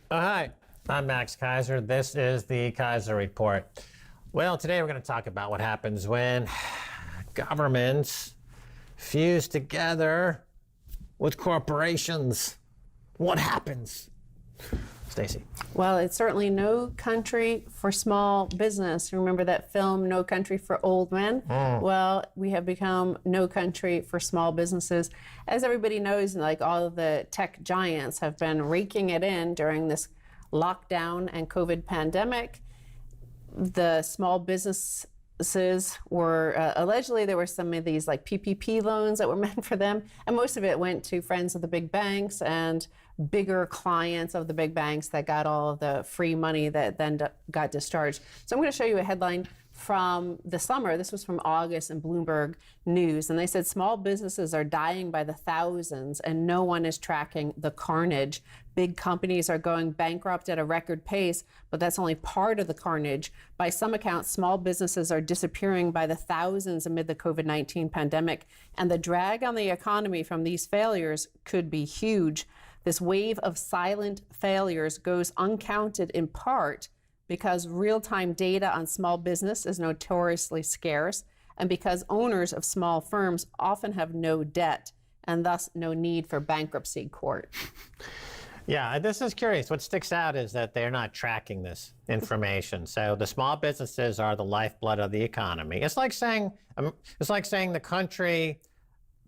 Oh, hi, I'm Max Keiser. This is the Keiser Report. Well, today we're going to talk about what happens when governments fuse together with corporations. What happens? Stacy. Well, it's certainly no country for small business. Remember that film, No Country for Old Men? Well, we have become no country for small businesses. As everybody knows, like all of the tech giants have been raking it in during this lockdown and COVID pandemic. The small businesses were, allegedly there were some of these like PPP loans that were meant for them, and most of it went to friends of the big banks and bigger clients of the big banks that got all of the free money that then got discharged. So I'm going to show you a headline from the summer. This was from August in Bloomberg News, and they said small businesses are dying by the thousands and no one is tracking the carnage. Big companies are going bankrupt at a record pace, but that's only part of the carnage. By some accounts, small businesses are disappearing by the thousands amid the COVID-19 pandemic, and the drag on the economy from these failures could be huge. This wave of silent failures goes uncounted in part because real-time data on small business is notoriously scarce, and because owners of small firms often have no debt and thus no need for bankruptcy court. Yeah, this is curious. What sticks out is that they're not tracking this information. So the small businesses are the lifeblood of the economy. It's like saying the country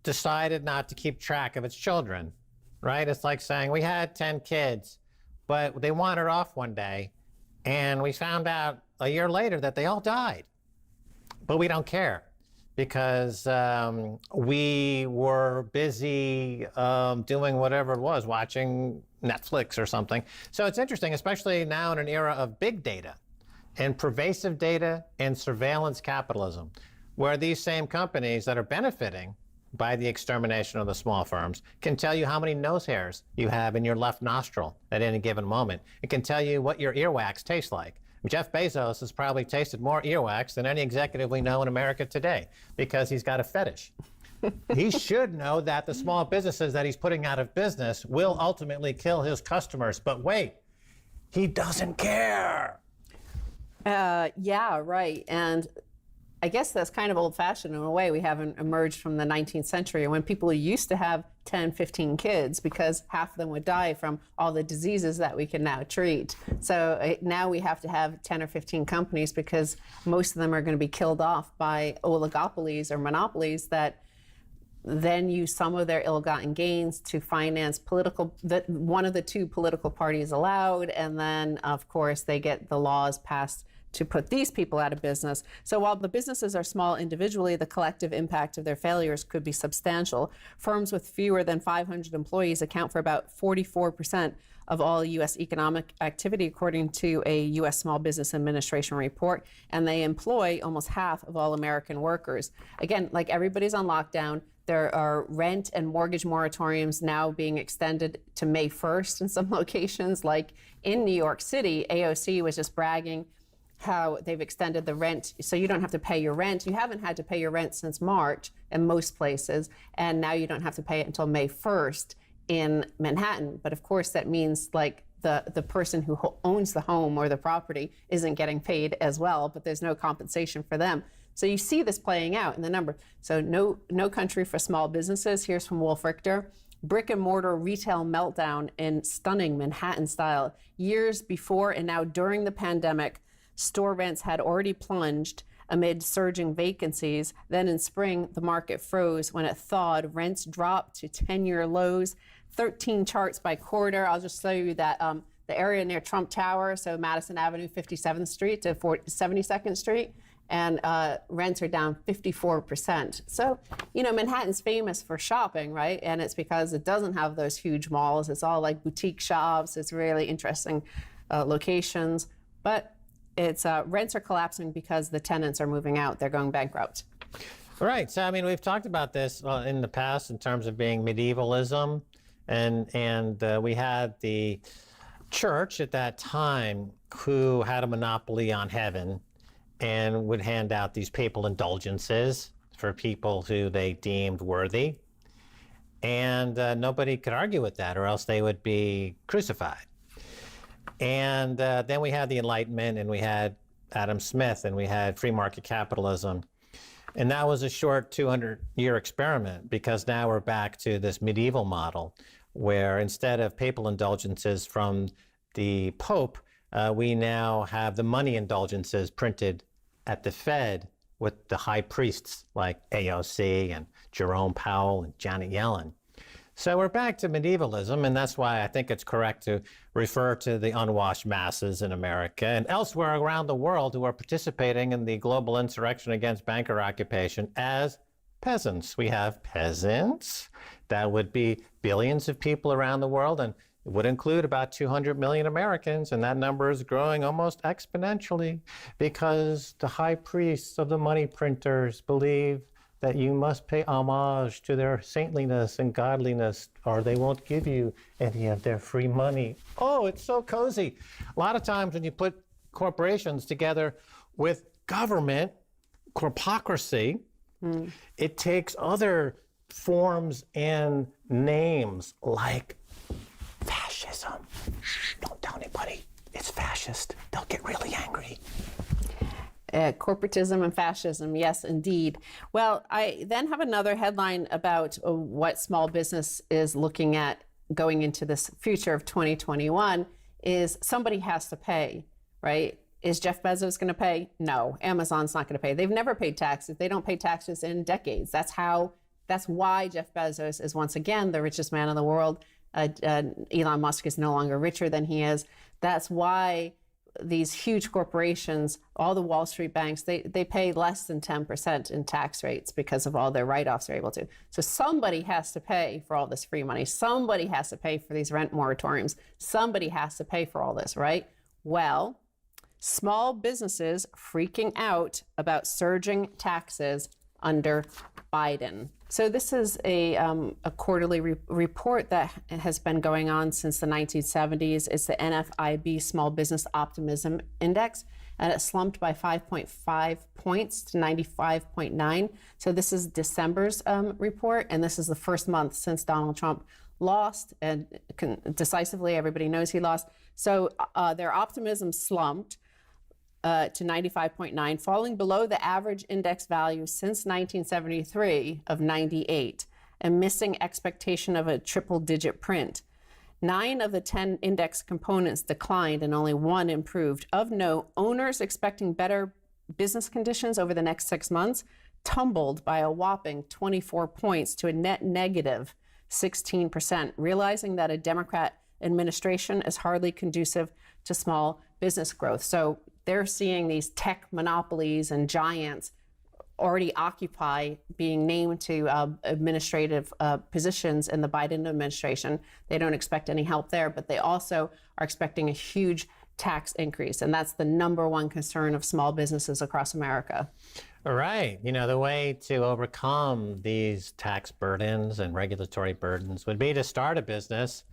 decided not to keep track of its children, right? It's like saying we had 10 kids, but they wandered off one day, and we found out a year later that they all died. But we don't care because we were busy doing whatever it was, watching Netflix or something. So it's interesting, especially now in an era of big data and pervasive data and surveillance capitalism, where these same companies that are benefiting by the extermination of the small firms can tell you how many nose hairs you have in your left nostril at any given moment. It can tell you what your earwax tastes like. Jeff Bezos has probably tasted more earwax than any executive we know in America today because he's got a fetish. He should know that the small businesses that he's putting out of business will ultimately kill his customers. But wait, he doesn't care. Yeah, right. And I guess that's kind of old-fashioned in a way. We haven't emerged from the 19th century when people used to have 10, 15 kids because half of them would die from all the diseases that we can now treat. So now we have to have 10 or 15 companies because most of them are going to be killed off by oligopolies or monopolies that then use some of their ill-gotten gains to finance one of the two political parties allowed, and then, of course, they get the laws passed to put these people out of business. So while the businesses are small individually, the collective impact of their failures could be substantial. Firms with fewer than 500 employees account for about 44% of all U.S. economic activity, according to a U.S. Small Business Administration report, and they employ almost half of all American workers. Again, like everybody's on lockdown, there are rent and mortgage moratoriums now being extended to May 1st in some locations. Like in New York City, AOC was just bragging how they've extended the rent so you don't have to pay your rent. You haven't had to pay your rent since March in most places, and now you don't have to pay it until May 1st in Manhattan. But of course that means like the person who owns the home or the property isn't getting paid as well, but there's no compensation for them. So you see this playing out in the number. So no country for small businesses. Here's from Wolf Richter. Brick and mortar retail meltdown in stunning Manhattan style. Years before and now during the pandemic, store rents had already plunged amid surging vacancies. Then in spring, the market froze. When it thawed, rents dropped to 10-year lows, 13 charts by quarter. I'll just show you that the area near Trump Tower, so Madison Avenue, 57th Street to 72nd Street, and rents are down 54%. So, you know, Manhattan's famous for shopping, right? And it's because it doesn't have those huge malls. It's all like boutique shops. It's really interesting locations. But it's rents are collapsing because the tenants are moving out. They're going bankrupt. Right. So, I mean, we've talked about this in the past in terms of being medievalism. And we had the church at that time who had a monopoly on heaven and would hand out these papal indulgences for people who they deemed worthy. And nobody could argue with that, or else they would be crucified. And then we had the Enlightenment, and we had Adam Smith, and we had free market capitalism. And that was a short 200-year experiment, because now we're back to this medieval model where instead of papal indulgences from the Pope, we now have the money indulgences printed at the Fed with the high priests like AOC and Jerome Powell and Janet Yellen. So we're back to medievalism, and that's why I think it's correct to refer to the unwashed masses in America and elsewhere around the world who are participating in the global insurrection against banker occupation as peasants. We have peasants. That would be billions of people around the world, and it would include about 200 million Americans, and that number is growing almost exponentially because the high priests of the money printers believe that you must pay homage to their saintliness and godliness, or they won't give you any of their free money. Oh, it's so cozy. A lot of times when you put corporations together with government, corpocracy, it takes other forms and names like fascism. Shh, don't tell anybody. It's fascist. They'll get really angry. Corporatism and fascism, yes, indeed. Well, I then have another headline about what small business is looking at going into this future of 2021 is somebody has to pay, right? Is Jeff Bezos going to pay? No, Amazon's not going to pay. They've never paid taxes. They don't pay taxes in decades. That's why Jeff Bezos is once again the richest man in the world. Elon Musk is no longer richer than he is. That's why these huge corporations, all the Wall Street banks, they pay less than 10% in tax rates because of all their write-offs they're able to. So somebody has to pay for all this free money. Somebody has to pay for these rent moratoriums. Somebody has to pay for all this, right? Well, small businesses freaking out about surging taxes under Biden. So this is a quarterly report that has been going on since the 1970s. It's the NFIB Small Business Optimism Index, and it slumped by 5.5 points to 95.9. So this is December's report, and this is the first month since Donald Trump lost, and decisively, everybody knows he lost. So their optimism slumped to 95.9, falling below the average index value since 1973 of 98, and missing expectation of a triple-digit print. 9 of the 10 index components declined and only 1 improved. Of note, owners expecting better business conditions over the next 6 months tumbled by a whopping 24 points to a net negative 16%, realizing that a Democrat administration is hardly conducive to small business growth. So they're seeing these tech monopolies and giants already occupy being named to administrative positions in the Biden administration. They don't expect any help there, but they also are expecting a huge tax increase. And that's the number one concern of small businesses across America. Right. You know, the way to overcome these tax burdens and regulatory burdens would be to start a business,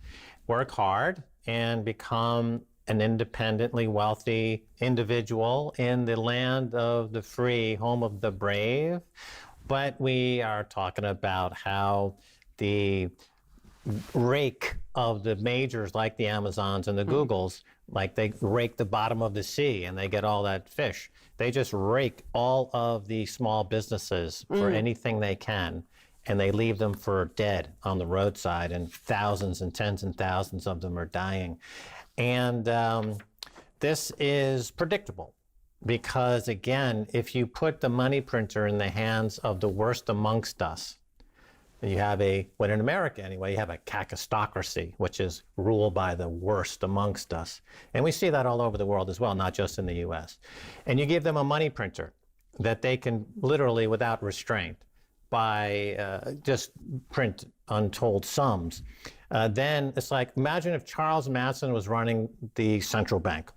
work hard, and become an independently wealthy individual in the land of the free, home of the brave. But we are talking about how the rake of the majors like the Amazons and the Googles, like they rake the bottom of the sea and they get all that fish. They just rake all of the small businesses for anything they can, and they leave them for dead on the roadside, and thousands and tens and thousands of them are dying. And this is predictable because, again, if you put the money printer in the hands of the worst amongst us, you have well, in America anyway, you have a kakistocracy, which is ruled by the worst amongst us. And we see that all over the world as well, not just in the US. And you give them a money printer that they can literally, without restraint, just print untold sums. Then it's like, imagine if Charles Manson was running the central bank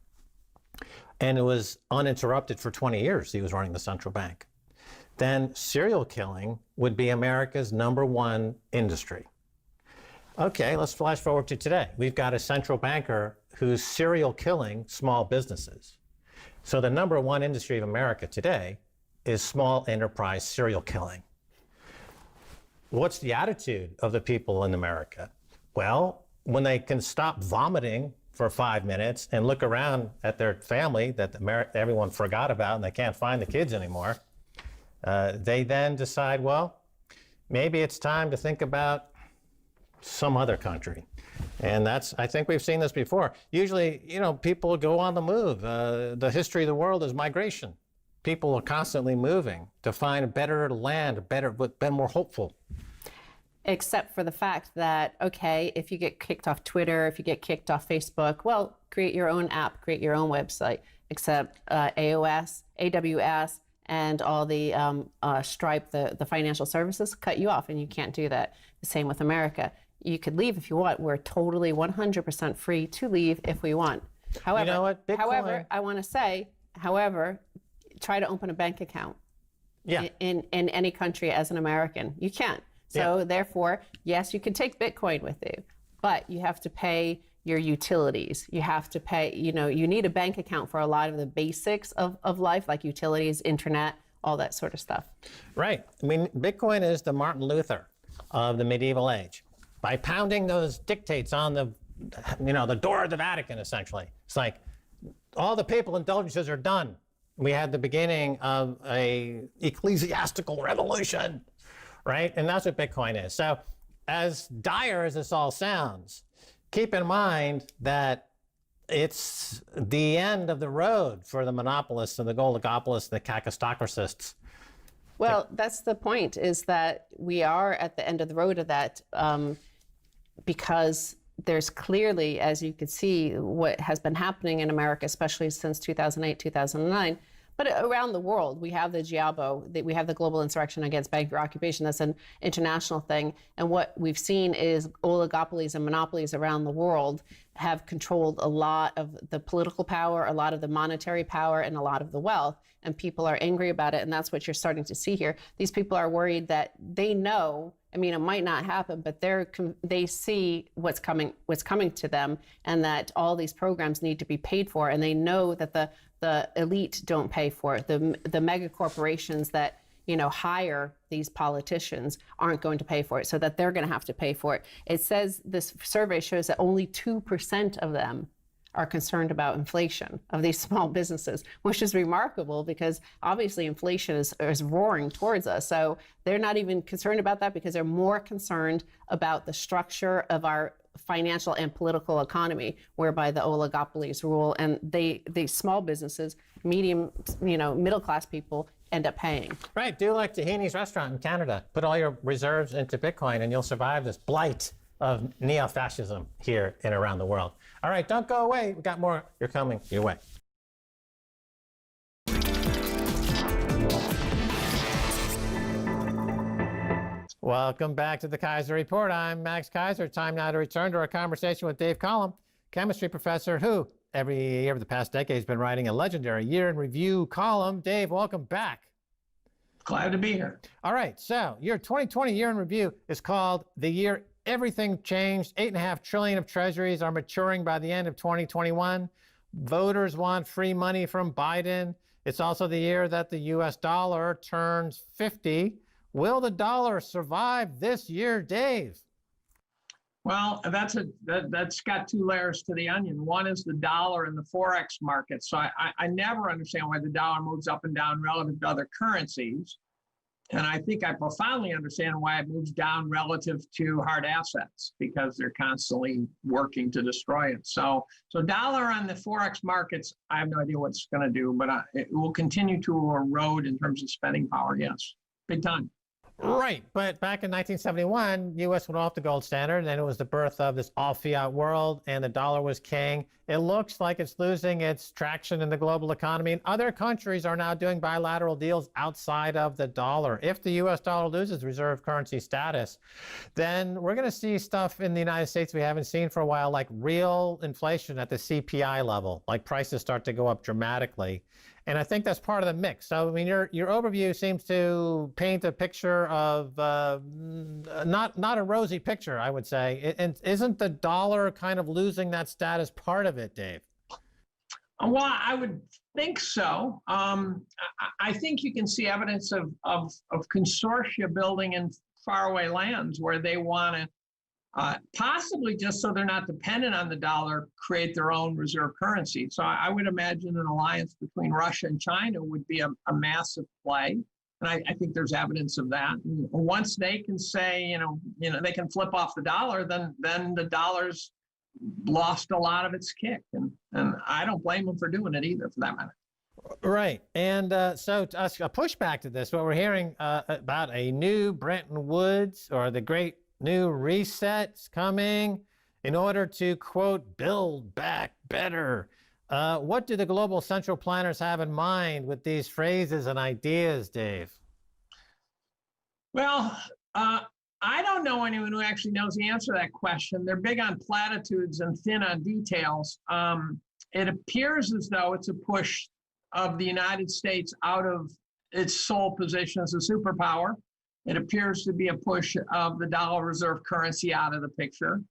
and it was uninterrupted for 20 years. He was running the central bank. Then serial killing would be America's #1 industry. Okay, let's flash forward to today. We've got a central banker who's serial killing small businesses. So the #1 industry of America today is small enterprise serial killing. What's the attitude of the people in America? Well, when they can stop vomiting for 5 minutes and look around at their family that everyone forgot about and they can't find the kids anymore, they then decide, well, maybe it's time to think about some other country. And I think we've seen this before. Usually, people go on the move. The history of the world is migration. People are constantly moving to find a better land, more hopeful. Except for the fact that, okay, if you get kicked off Twitter, if you get kicked off Facebook, well, create your own app, create your own website. Except AWS, and all the Stripe, the financial services, cut you off, and you can't do that. The same with America. You could leave if you want. We're totally 100% free to leave if we want. However, you know what? Bitcoin... I want to say, try to open a bank account in any country as an American. You can't. So therefore, yes, you can take Bitcoin with you, but you have to pay your utilities. You have to pay, you need a bank account for a lot of the basics of life, like utilities, internet, all that sort of stuff. Right. I mean, Bitcoin is the Martin Luther of the medieval age. By pounding those dictates on the door of the Vatican, essentially. It's like all the papal indulgences are done. We had the beginning of a ecclesiastical revolution, right? And that's what Bitcoin is. So as dire as this all sounds, keep in mind that it's the end of the road for the monopolists and the oligopolists and the kakistocracists. Well, that's the point, is that we are at the end of the road of that because there's clearly, as you could see, what has been happening in America, especially since 2008, 2009, but around the world. We have the GIABO, we have the global insurrection against bank occupation. That's an international thing. And what we've seen is oligopolies and monopolies around the world have controlled a lot of the political power, a lot of the monetary power, and a lot of the wealth. And people are angry about it. And that's what you're starting to see here. These people are worried that they know, I mean, it might not happen, but they see what's coming to them, and that all these programs need to be paid for. And they know that the elite don't pay for it. The mega corporations that hire these politicians aren't going to pay for it, so that they're going to have to pay for it. It says, this survey shows that only 2% of them are concerned about inflation, of these small businesses, which is remarkable because obviously inflation is roaring towards us. So they're not even concerned about that, because they're more concerned about the structure of our financial and political economy, whereby the oligopolies rule, and the small businesses, medium, middle class people end up paying. Right. Do like Tahini's restaurant in Canada. Put all your reserves into Bitcoin and you'll survive this blight of neo-fascism here and around the world. All right, don't go away. We got more. You're coming your way. Welcome back to the Keiser Report. I'm Max Keiser. Time now to return to our conversation with Dave Collum, chemistry professor who every year of the past decade has been writing a legendary year in review column. Dave, welcome back. Glad to be here. All right, so your 2020 year in review is called The Year Everything Changed. $8.5 trillion of treasuries are maturing by the end of 2021. Voters want free money from Biden. It's also the year that the US dollar turns 50. Will the dollar survive this year, Dave? Well, that's got two layers to the onion. One is the dollar and the Forex market. So I never understand why the dollar moves up and down relative to other currencies. And I think I profoundly understand why it moves down relative to hard assets, because they're constantly working to destroy it. So dollar on the Forex markets, I have no idea what it's going to do, but it will continue to erode in terms of spending power. Yes, big time. Right, but back in 1971, U.S. went off the gold standard, and it was the birth of this all-fiat world, and the dollar was king. It looks like it's losing its traction in the global economy, and other countries are now doing bilateral deals outside of the dollar. If the U.S. dollar loses reserve currency status, then we're going to see stuff in the United States we haven't seen for a while, like real inflation at the CPI level, like prices start to go up dramatically. And I think that's part of the mix. So, I mean, your overview seems to paint a picture of not a rosy picture, I would say. And isn't the dollar kind of losing that status part of it, Dave? Well, I would think so. I think you can see evidence of consortia building in faraway lands where they want to possibly just so they're not dependent on the dollar, create their own reserve currency. So I would imagine an alliance between Russia and China would be a massive play. And I think there's evidence of that. And once they can say, they can flip off the dollar, then the dollar's lost a lot of its kick. And I don't blame them for doing it either, for that matter. Right. And so a pushback to this, what we're hearing about a new Bretton Woods or the great new resets coming in order to, quote, build back better. What do the global central planners have in mind with these phrases and ideas, Dave? Well, I don't know anyone who actually knows the answer to that question. They're big on platitudes and thin on details. It appears as though it's a push of the United States out of its sole position as a superpower. It appears to be a push of the dollar reserve currency out of the picture.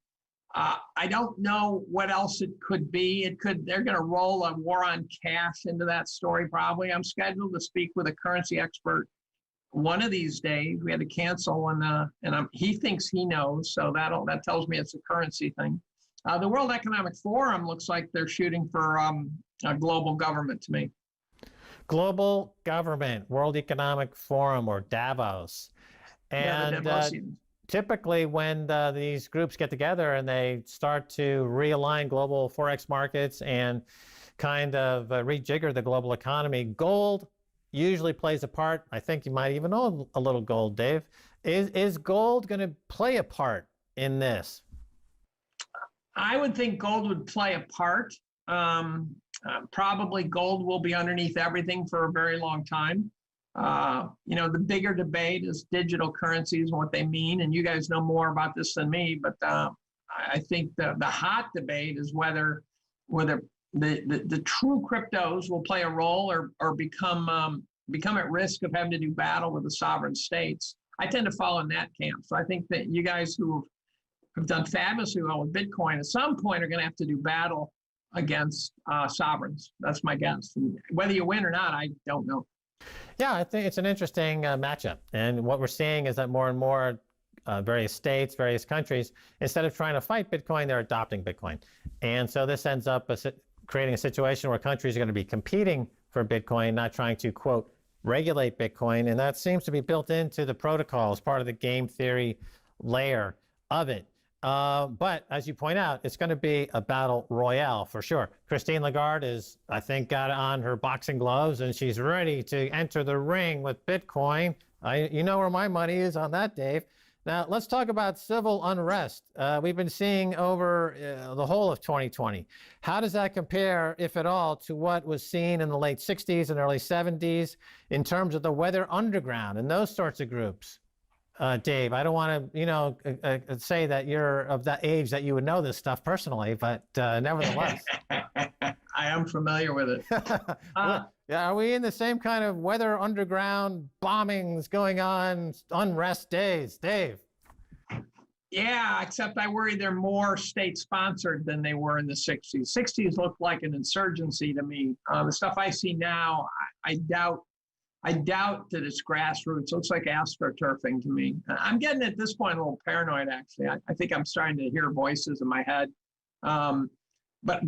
I don't know what else it could be. They're going to roll a war on cash into that story probably. I'm scheduled to speak with a currency expert one of these days. We had to cancel, and he thinks he knows, so that tells me it's a currency thing. The World Economic Forum looks like they're shooting for a global government to me. Global government, World Economic Forum, or Davos. And typically when these groups get together and they start to realign global Forex markets and kind of rejigger the global economy, gold usually plays a part. I think you might even own a little gold, Dave. Is gold going to play a part in this? I would think gold would play a part. Probably gold will be underneath everything for a very long time. The bigger debate is digital currencies and what they mean. And you guys know more about this than me, but I think the hot debate is whether the true cryptos will play a role or become at risk of having to do battle with the sovereign states. I tend to fall in that camp. So I think that you guys who have done fabulously well with Bitcoin at some point are going to have to do battle against sovereigns. That's my guess. And whether you win or not, I don't know. Yeah, I think it's an interesting matchup. And what we're seeing is that more and more various states, various countries, instead of trying to fight Bitcoin, they're adopting Bitcoin. And so this ends up creating a situation where countries are going to be competing for Bitcoin, not trying to, quote, regulate Bitcoin. And that seems to be built into the protocol as part of the game theory layer of it. But as you point out, it's going to be a battle royale for sure. Christine Lagarde is, I think, got on her boxing gloves and she's ready to enter the ring with Bitcoin. You know where my money is on that, Dave. Now, let's talk about civil unrest. We've been seeing over the whole of 2020. How does that compare, if at all, to what was seen in the late 60s and early 70s in terms of the Weather Underground and those sorts of groups? Dave, I don't want to, say that you're of that age that you would know this stuff personally, but nevertheless. I am familiar with it. Are we in the same kind of Weather Underground bombings going on, unrest days, Dave? Yeah, except I worry they're more state-sponsored than they were in the 60s. 60s looked like an insurgency to me. The stuff I see now, I doubt that it's grassroots. It looks like astroturfing to me. I'm getting at this point a little paranoid, actually. I think I'm starting to hear voices in my head. But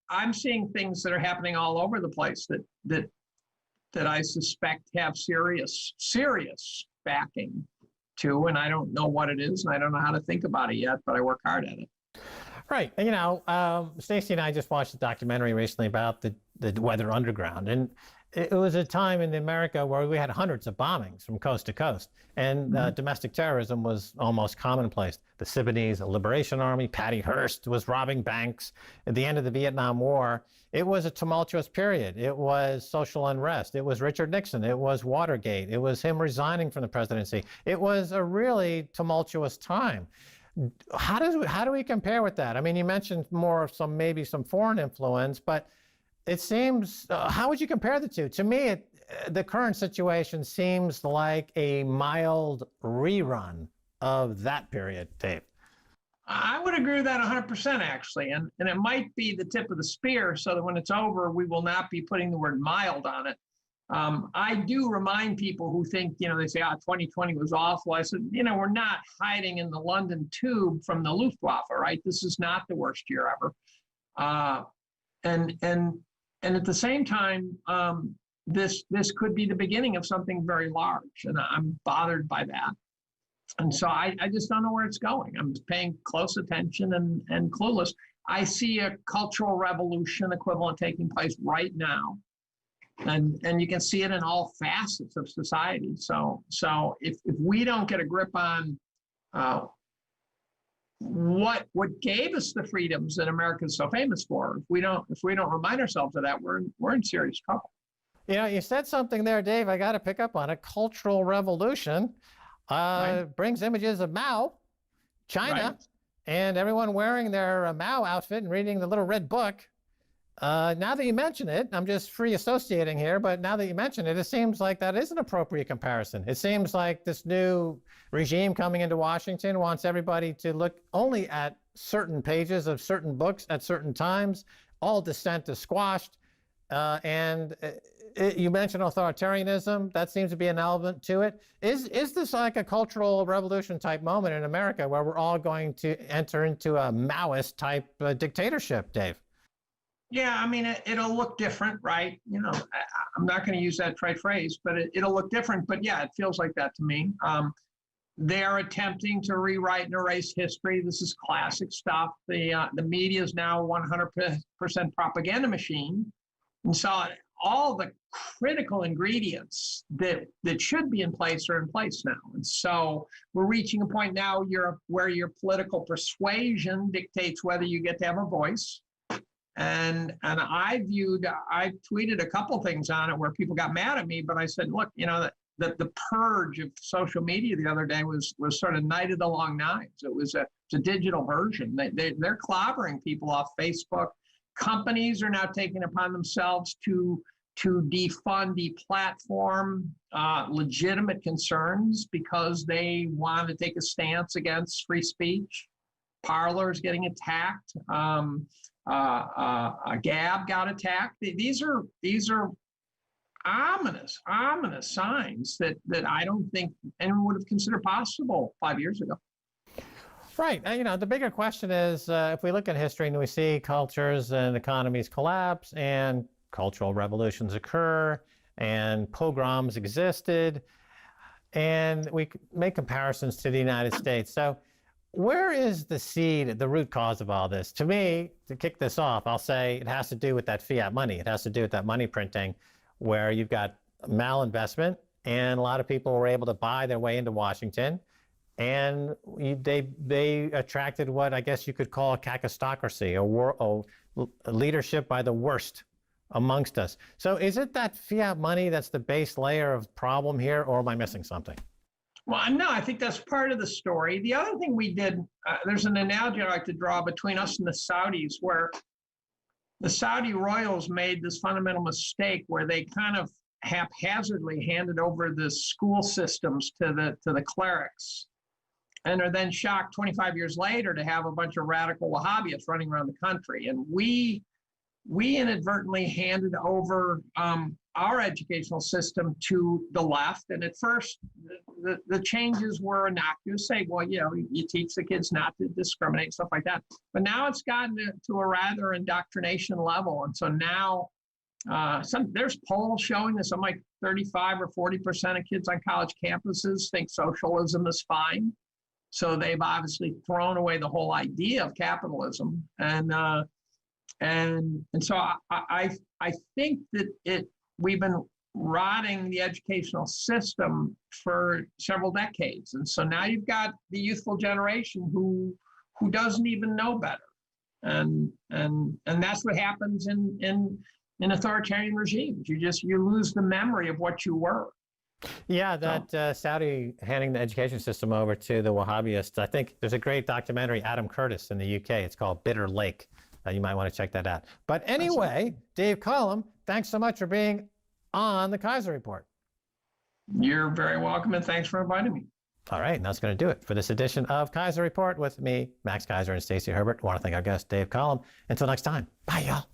I'm seeing things that are happening all over the place that I suspect have serious backing too. And I don't know what it is, and I don't know how to think about it yet, but I work hard at it. Right. And, Stacy and I just watched a documentary recently about the Weather Underground. And it was a time in America where we had hundreds of bombings from coast to coast, and domestic terrorism was almost commonplace. The Sudanese Liberation Army, Patty Hearst was robbing banks. At the end of the Vietnam War, it was a tumultuous period. It was social unrest. It was Richard Nixon. It was Watergate. It was him resigning from the presidency. It was a really tumultuous time. How do we compare with that? I mean, you mentioned maybe some foreign influence, but it seems, how would you compare the two? To me, the current situation seems like a mild rerun of that period, Dave. I would agree with that 100%, actually. And it might be the tip of the spear so that when it's over, we will not be putting the word mild on it. I do remind people who think, they say, 2020 was awful. I said, we're not hiding in the London tube from the Luftwaffe, right? This is not the worst year ever. And at the same time, this could be the beginning of something very large, and I'm bothered by that. And so I just don't know where it's going. I'm paying close attention and clueless. I see a cultural revolution equivalent taking place right now. And you can see it in all facets of society. So if we don't get a grip on what gave us the freedoms that America is so famous for, if we don't remind ourselves of that, we're in serious trouble. You said something there, Dave, I got to pick up on it. Cultural revolution brings images of Mao, China, Right. and everyone wearing their Mao outfit and reading the little red book. Now that you mention it, I'm just free associating here, but now that you mention it, it seems like that is an appropriate comparison. It seems like this new regime coming into Washington wants everybody to look only at certain pages of certain books at certain times. All dissent is squashed. You mentioned authoritarianism. That seems to be an element to it. Is this like a cultural revolution type moment in America where we're all going to enter into a Maoist type dictatorship, Dave? Yeah, I mean, it'll look different, right? I'm not going to use that trite phrase, but it'll look different. But yeah, it feels like that to me. They're attempting to rewrite and erase history. This is classic stuff. The media is now 100% propaganda machine. And so all the critical ingredients that should be in place are in place now. And so we're reaching a point now where your political persuasion dictates whether you get to have a voice. And I tweeted a couple things on it where people got mad at me, but I said, look, the purge of social media the other day was sort of Night of the Long Knives. It's a digital version. They're clobbering people off Facebook. Companies are now taking upon themselves to defund, deplatform legitimate concerns because they want to take a stance against free speech. Parler is getting attacked. Gab got attacked. These are ominous signs that I don't think anyone would have considered possible 5 years ago. Right. The bigger question is, if we look at history and we see cultures and economies collapse and cultural revolutions occur and pogroms existed, and we make comparisons to the United States. So where is the seed, the root cause of all this? To me, to kick this off, I'll say it has to do with that fiat money. It has to do with that money printing where you've got malinvestment and a lot of people were able to buy their way into Washington. And they attracted what I guess you could call a kakistocracy, a leadership by the worst amongst us. So is it that fiat money that's the base layer of problem here, or am I missing something? Well, no, I think that's part of the story. The other thing we did, there's an analogy I like to draw between us and the Saudis, where the Saudi royals made this fundamental mistake where they kind of haphazardly handed over the school systems to the clerics, and are then shocked 25 years later to have a bunch of radical Wahhabis running around the country. And we inadvertently handed over our educational system to the left. And at first, the changes were innocuous, say, well, you teach the kids not to discriminate, stuff like that. But now it's gotten to a rather indoctrination level. And so now there's polls showing that something like 35 or 40% of kids on college campuses think socialism is fine. So they've obviously thrown away the whole idea of capitalism. And so I think that we've been rotting the educational system for several decades. And so now you've got the youthful generation who doesn't even know better. And that's what happens in authoritarian regimes. You lose the memory of what you were. Yeah, that Saudi handing the education system over to the Wahhabists. I think there's a great documentary, Adam Curtis in the UK. It's called Bitter Lake. You might want to check that out. But anyway, Dave Collum, thanks so much for being on the Keiser Report. You're very welcome, and thanks for inviting me. All right, and that's going to do it for this edition of Keiser Report with me, Max Keiser, and Stacy Herbert. I want to thank our guest, Dave Collum. Until next time, bye, y'all.